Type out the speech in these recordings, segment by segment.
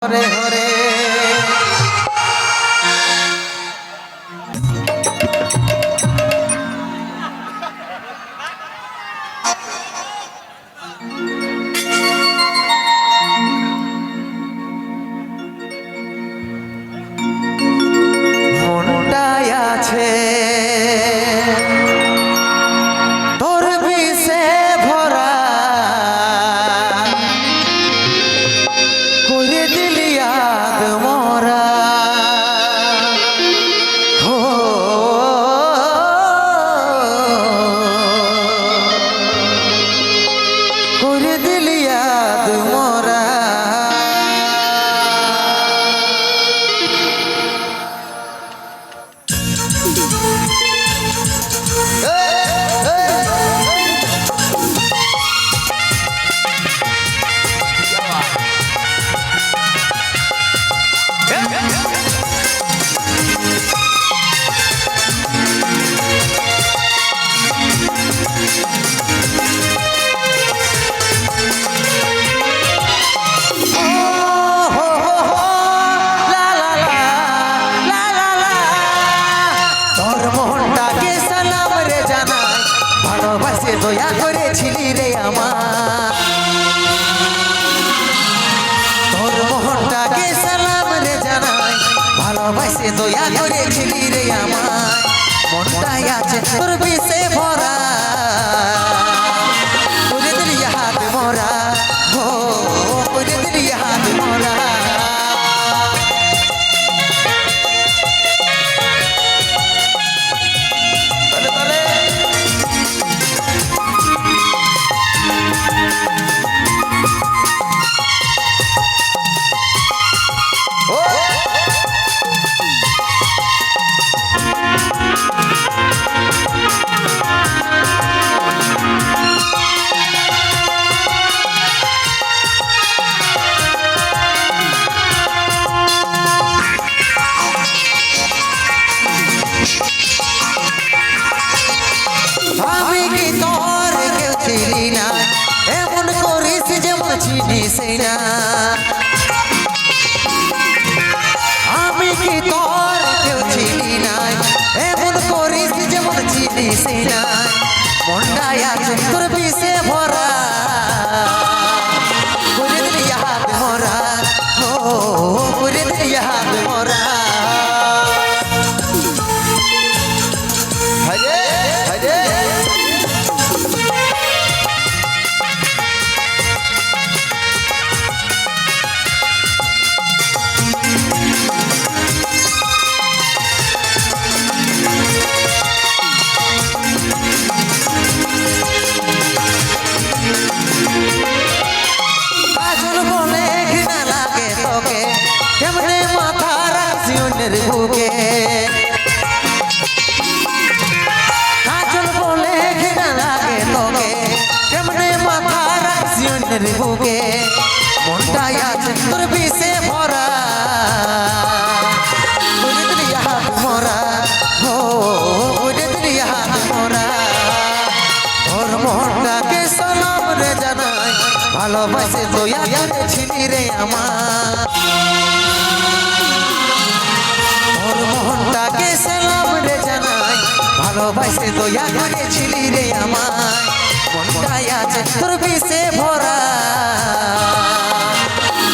হরে হরে মনটাই আছে তোর বিষে ভরা করে দিলি আগ মরা হো করে দিলি আগ মরা ভালোবাসে দয়া করেছিলি রে আমার তোর মোহনটাকে সালাম রে জানাই ভালোবাসে দয়া করেছিলি রে আমার মনটাই আছে তোর বিষে ভরা করে দিলি হাত মরা হো করে দিলি হাত মরা আমি কি তোর কেউ চিনি না এমন করিস যেমন চিনিস না আমি কি তোর কেউ চিনি না এমন করিস যেমন চিনিস না মনটাই আছে তোর বিষে ভরা করে দিলি হাত মরা ও করে দিলি হাত মরা কেমনে মাথা রাখছি অন্যের বুকে কাজল বলে ঘৃণা লাগে তোকে কেমনে মাথা রাখছি অন্যের বুকে মনটাই আছে তোর বিষে ভরা করে দিলি হাত মরা হো করে দিলি হাত মরা তোর মনটাকে সালাম রে জানাই ভালোবাসে দয়া করেছিলি রে আমার তোর মোহনটাকে সালাম রে জানাই ভালোবাসে দয়া করেছিলি রে আমার মনটাই আছে তোর বিষে ভরা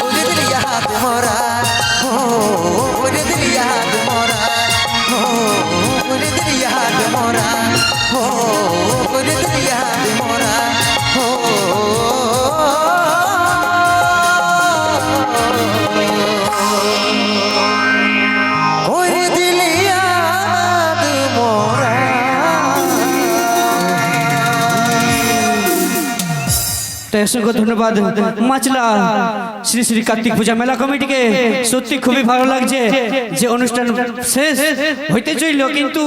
করে দিলি হাত মরা ও করে দিলি হাত মরা ও করে দিলি হাত মরা ও করে দিলি হাত মরা ও অসংখ্য ধন্যবাদ মাছলা শ্রী শ্রী কার্তিক পূজা মেলা কমিটিকে সত্যি খুবই ভালো লাগছে যে অনুষ্ঠান শেষ হইতে চইল কিন্তু